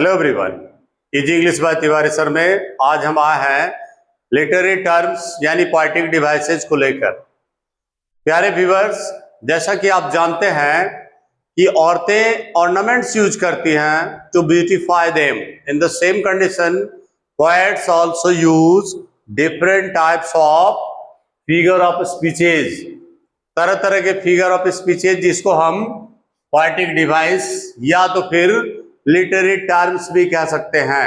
Hello everyone, easy English by Tiwari sir में आज हम आए हैं लिटरेरी टर्म्स यानी पोएटिक डिवाइसेस को लेकर। प्यारे व्यूअर्स, जैसा कि आप जानते हैं कि औरतें ऑर्नामेंट्स यूज करती हैं to beautify them. In the same condition poets also use different types of figure of speeches, तरह तरह के फिगर ऑफ स्पीचेज जिसको हम पोएटिक डिवाइस या तो फिर लिटरेरी टर्म्स भी कह सकते हैं।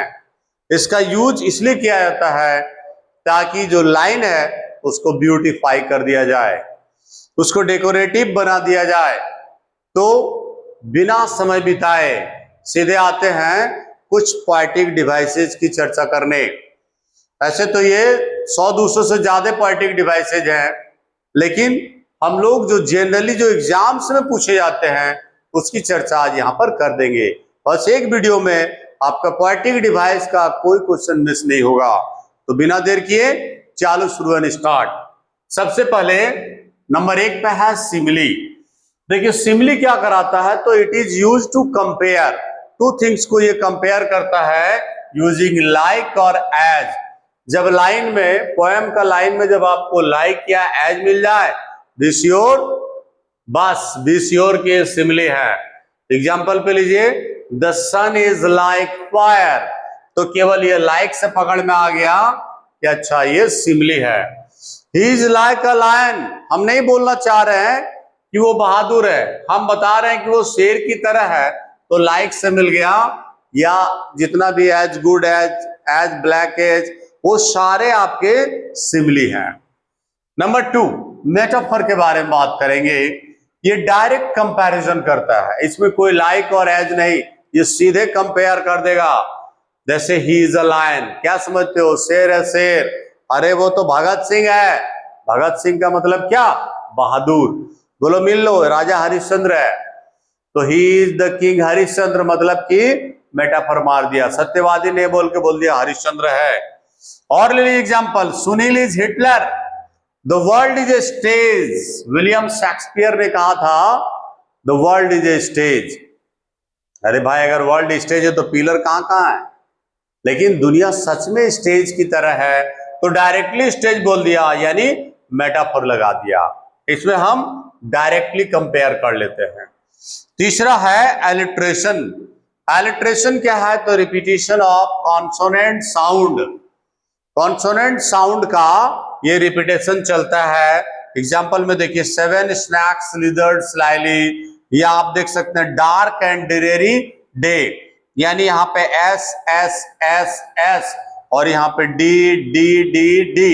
इसका यूज इसलिए किया जाता है ताकि जो लाइन है उसको ब्यूटीफाई कर दिया जाए, उसको डेकोरेटिव बना दिया जाए। तो बिना समय बिताए सीधे आते हैं कुछ पोएटिक डिवाइसेस की चर्चा करने। ऐसे तो ये 100-200 से ज्यादा पोएटिक डिवाइसेज हैं, लेकिन हम लोग जो जनरली जो एग्जाम्स में पूछे जाते हैं उसकी चर्चा आज यहाँ पर कर देंगे। बस एक वीडियो में आपका पोएटिक डिवाइस का कोई क्वेश्चन मिस नहीं होगा। तो बिना देर किए चालू शुरू एंड स्टार्ट। सबसे पहले नंबर 1 पे है सिमिली। देखिए सिमिली क्या कराता है, तो it is use to compare two things को ये कंपेयर करता है यूजिंग लाइक और एज। जब लाइन में पोएम का लाइन में जब आपको लाइक या एज मिल जाए, बी श्योर, बस बी श्योर की सिमिली है। एग्जाम्पल पे लीजिए, the sun is like fire, तो केवल ये लाइक से पकड़ में आ गया कि अच्छा ये सिमिली है। He is like a lion, हम नहीं बोलना चाह रहे हैं कि वो बहादुर है, हम बता रहे हैं कि वो शेर की तरह है, तो लाइक से मिल गया। या जितना भी as good as black as, वो सारे आपके सिमिली हैं। नंबर 2 मेटाफर के बारे में बात करेंगे। ये डायरेक्ट कंपैरिजन करता है, इसमें कोई लाइक और एज नहीं, ये सीधे कंपेयर कर देगा। जैसे ही इज अ लायन, क्या समझते हो, शेर है शेर। अरे वो तो भगत सिंह है, भगत सिंह का मतलब क्या, बहादुर। बोलो मिल लो, राजा हरिश्चंद्र है, तो he is the king Harishchandra, मतलब कि मेटाफर मार दिया। सत्यवादी ने बोल के बोल दिया हरिश्चंद्र है। और ले लीजिए example, Sunil is Hitler, the world is a stage. William Shakespeare ने कहा था the world is a stage. अरे भाई अगर वर्ल्ड स्टेज है तो पिलर कहां कहां है, लेकिन दुनिया सच में स्टेज की तरह है, तो डायरेक्टली स्टेज बोल दिया, यानी मेटाफर लगा दिया। इसमें हम डायरेक्टली कंपेयर कर लेते हैं। तीसरा है एलिट्रेशन। एलिट्रेशन क्या है, तो repetition of consonant sound. Consonant sound का ये रिपीटेशन चलता है। एग्जाम्पल में देखिए, 7 स्नैक्स लिजर्ड स्लाइली, या आप देख सकते हैं डार्क एंड ड्रेरी डे, यानी यहाँ पे एस एस एस एस और यहाँ पे D D D D.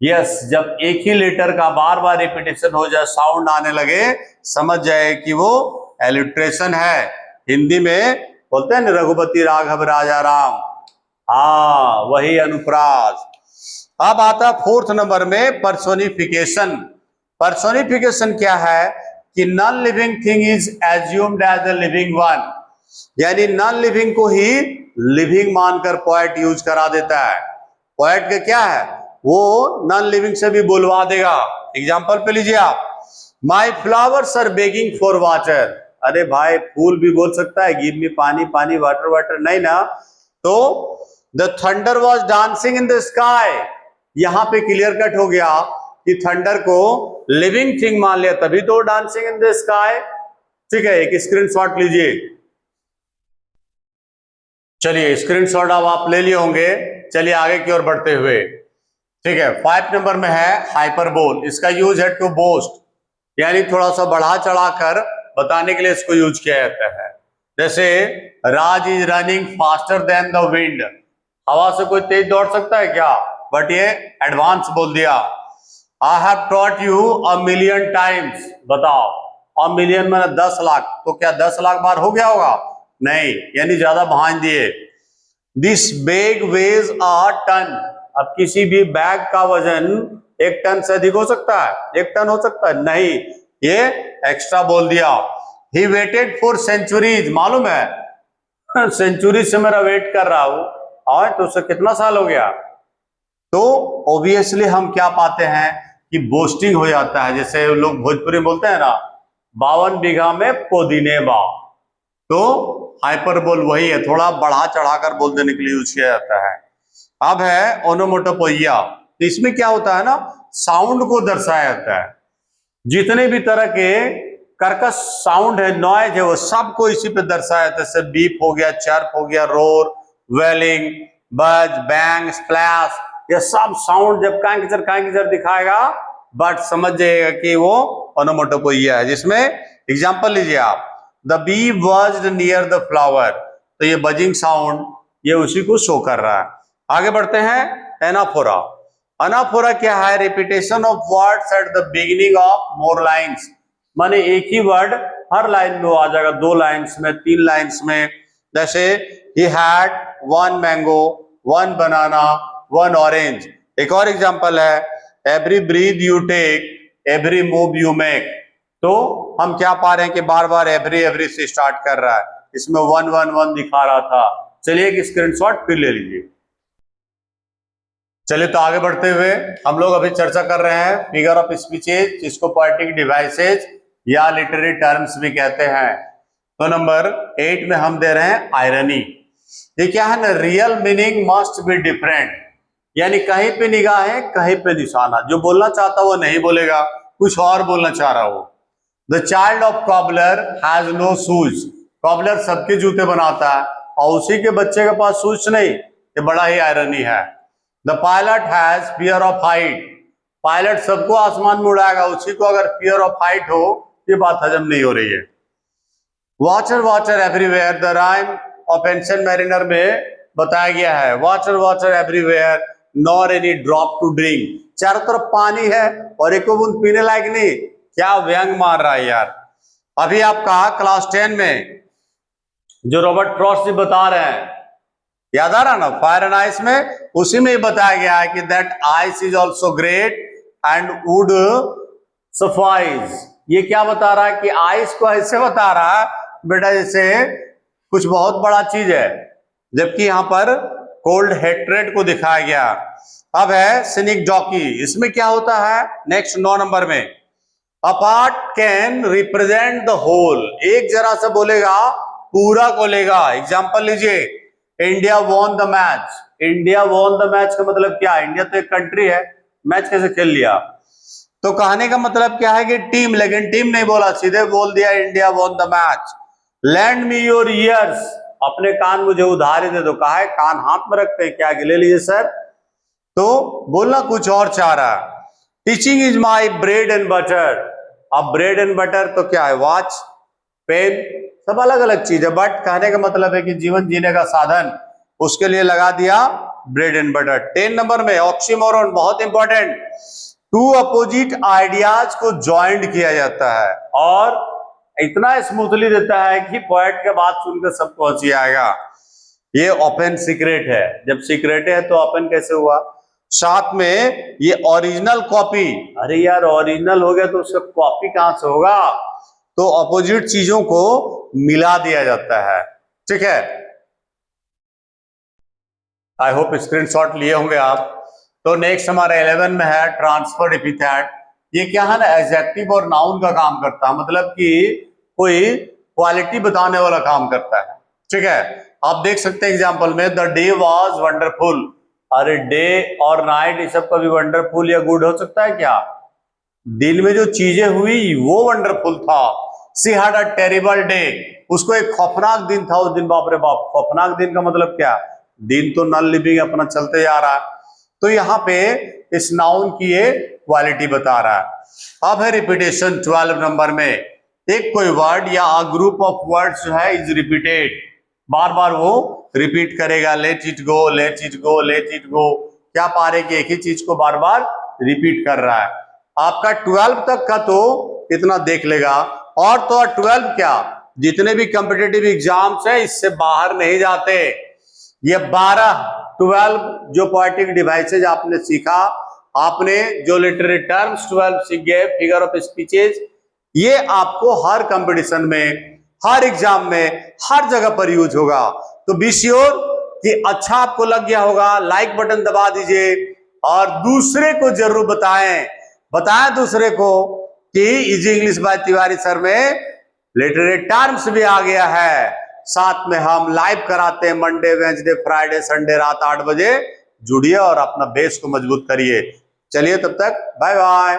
Yes, जब एक ही लेटर का बार बार रिपीटेशन हो जाए, साउंड आने लगे, समझ जाए कि वो एलिट्रेशन है। हिंदी में बोलते हैं ना, रघुपति राघव राजा राम, हाँ वही अनुप्रास। अब आता 4th नंबर में पर्सोनिफिकेशन। पर्सोनिफिकेशन क्या है कि non living thing is assumed as a living one, यानी नॉन लिविंग को ही लिविंग मानकर पोएट यूज करा देता है। पोएट का क्या है, वो नॉन लिविंग से भी बुलवा देगा। एग्जाम्पल पे लीजिए आप, my flowers are begging for water. अरे भाई फूल भी बोल सकता है गिव मी पानी पानी, वाटर वाटर नहीं ना। तो the thunder was dancing in the sky, यहां पे क्लियर कट हो गया कि थंडर को लिविंग थिंग मान लिया, तभी तो डांसिंग इन द स्काई। ठीक है, एक स्क्रीनशॉट लीजिए। चलिए स्क्रीनशॉट अब आप ले लिए होंगे। चलिए आगे की ओर बढ़ते हुए, ठीक है, 5 नंबर में है हाइपरबोल। इसका यूज है टू बोस्ट, यानी थोड़ा सा बढ़ा चढ़ा कर बताने के लिए इसको यूज किया जाता है। जैसे Raj is running faster than the wind, हवा से कोई तेज दौड़ सकता है क्या, बट ये एडवांस बोल दिया। I have taught you a million times, बताओ अ मिलियन में 10 लाख, तो क्या 10 लाख बार हो गया होगा, नहीं, यानी ज्यादा भांज दिए। This bag was a ton, अब किसी भी बैग का वजन 1 टन से अधिक हो सकता है, 1 टन हो सकता है, नहीं, ये एक्स्ट्रा बोल दिया। ही वेटेड फॉर सेंचुरीज, मालूम है सेंचुरी से मेरा वेट कर रहा हूं, और तो उससे कितना साल हो गया। तो ऑब्वियसली हम क्या पाते हैं कि बोस्टिंग हो जाता है। जैसे लोग भोजपुरी बोलते हैं ना, 52 बीघा में पुदीने बा, तो हाइपरबोल वही है, थोड़ा बढ़ा चढ़ाकर बोल देने के लिए यूज किया जाता है। अब है ओनोमेटोपोइया। तो इसमें क्या होता है ना, साउंड को दर्शाया जाता है। जितने भी तरह के कर्कश साउंड है, नॉइज है, वो सबको इसी पे दर्शाया जाता है। जैसे बीप हो गया, चर्प हो गया, रोर, वेलिंग, बज, बैंग, स्प्लैश, ये सब साउंड जब कांकिचर दिखाएगा, बट समझ जाइएगा कि वो ओनोमेटोपोइया है। जिसमें एग्जांपल लीजिए आप, the bee buzzed near the flower, तो ये बजिंग साउंड ये उसी को शो कर रहा है। आगे बढ़ते हैं। एनाफोरा। अनाफोरा क्या है? Repetition of words at the beginning of more lines, माने एक ही वर्ड हर लाइन में आ जाएगा, 2 लाइन्स में, 3 लाइन्स में। जैसे he had 1 mango, 1 banana, 1 orange। एक और एग्जांपल है, every breath you take, every move you make। तो हम क्या पा रहे हैं कि बार बार एवरी से स्टार्ट कर रहा है, इसमें 1 1 1 दिखा रहा था। चलिए एक स्क्रीनशॉट फिर ले लीजिए। चलिए तो आगे बढ़ते हुए हम लोग अभी चर्चा कर रहे हैं फिगर ऑफ स्पीचेज, जिसको पोएटिक डिवाइसेज या लिटरेरी टर्म्स भी कहते हैं। तो नंबर 8 में हम दे रहे हैं आयरनी। ये क्या है ना, real meaning must be different, यानी कहीं पे निगाहें कहीं पे निशाना। जो बोलना चाहता वो नहीं बोलेगा, कुछ और बोलना चाह रहा हो। The child of cobbler has no shoes. Cobbler सबके जूते बनाता है और उसी के बच्चे के पास शूज नहीं, ये बड़ा ही आयरनी है। The pilot has fear of height. Pilot सबको आसमान में उड़ाएगा, उसी को अगर फियर ऑफ हाइट हो, ये बात हजम नहीं हो रही है। Water water everywhere, the rime of ancient mariner में बताया गया है, water water everywhere nor any drop to drink. चारों तरफ पानी है और एक बूंद पीने लायक नहीं। क्या व्यंग मार रहा है यार। अभी आपका क्लास 10 में जो रॉबर्ट फ्रॉस्ट जी बता रहे हैं, याद आ रहा ना, फायर एंड आइस में, उसी में बताया गया है कि that ice is also great and would suffice. ये क्या बता रहा है कि आइस को ऐसे बता रहा है बेटा जैसे कुछ बहुत बड़ा चीज है, जबकि यहां पर कोल्ड हेट्रेड को दिखाया गया। अब है सिनिक डॉकी। इसमें क्या होता है, नेक्स्ट 9 नंबर में, a part can represent the whole. एक जरा से बोलेगा पूरा को लेगा। एग्जांपल लीजिए, India won the match. India won the match का मतलब क्या? इंडिया तो एक कंट्री है, मैच कैसे खेल लिया? तो कहने का मतलब क्या है कि टीम, लेकिन टीम नहीं बोला, सीधे बोल दिया India won the match. Land me your ears, अपने कान मुझे उधारी दे दो। कहा है कान हाथ में रखते हैं क्या, कि ले लीजिए सर। तो बोलना कुछ और चाह रहा। Teaching is my bread and butter. अब ब्रेड एंड बटर तो क्या है, वॉच, पेन, सब अलग अलग चीज है, बट कहने का मतलब है कि जीवन जीने का साधन, उसके लिए लगा दिया ब्रेड एंड बटर। 10 नंबर में ऑक्सीमोरन, बहुत इंपॉर्टेंट। 2 अपोजिट आइडियाज को ज्वाइंट किया जाता है और इतना स्मूथली देता है कि पोएट के बात सुनकर सबको हंसी आएगा। ये ओपन सीक्रेट है। जब सीक्रेट है तो ओपन कैसे हुआ? साथ में ये ओरिजिनल कॉपी। अरे यार ओरिजिनल हो गया तो उसका कॉपी कहां से होगा? तो अपोजिट चीजों को मिला दिया जाता है। ठीक है, आई होप स्क्रीनशॉट लिए होंगे आप। तो नेक्स्ट हमारा 11 में है ट्रांसफर्ड एपिथेट। ये क्या है ना, एडजेक्टिव और नाउन का काम करता है, मतलब कि कोई क्वालिटी बताने वाला काम करता है। ठीक है, आप देख सकते हैं एग्जांपल में, द डे वाज वंडरफुल। अरे डे और नाइट ये सब कभी वंडरफुल या गुड हो सकता है क्या? दिन में जो चीजें हुई वो वंडरफुल था। She had a terrible day, उसको एक खौफनाक दिन था उस दिन। बाप रे बाप, खौफनाक दिन का मतलब क्या? दिन तो नॉन लिविंग अपना चलते जा रहा है। तो यहाँ पे इस नाउन की ये क्वालिटी बता रहा है। अब है रिपीटेशन 12 नंबर में। एक कोई वर्ड या ग्रुप ऑफ वर्ड्स जो है इज रिपीटेड, बार बार वो रिपीट करेगा। Let it go, let it go, let it go. क्या पा रहे कि एक ही चीज को बार बार रिपीट कर रहा है। आपका 12 तक का तो इतना देख लेगा, और तो और 12 क्या, जितने भी कॉम्पिटिटिव एग्जाम्स है इससे बाहर नहीं जाते। ये 12 जो पोएटिक डिवाइसेज आपने सीखा, आपने जो लिटरेरी टर्म्स 12 सीख गए, फिगर ऑफ स्पीचेज, ये आपको हर कंपटीशन में, हर एग्जाम में, हर जगह पर यूज होगा। तो बी श्योर कि अच्छा आपको लग गया होगा। लाइक बटन दबा दीजिए और दूसरे को जरूर बताएं दूसरे को कि easy English by Tiwari sir में लिटरेरी टर्म्स भी आ गया है। साथ में हम लाइव कराते हैं मंडे, वेंसडे, फ्राइडे, संडे रात 8 बजे। जुड़िए और अपना बेस को मजबूत करिए। चलिए तब तक बाय बाय।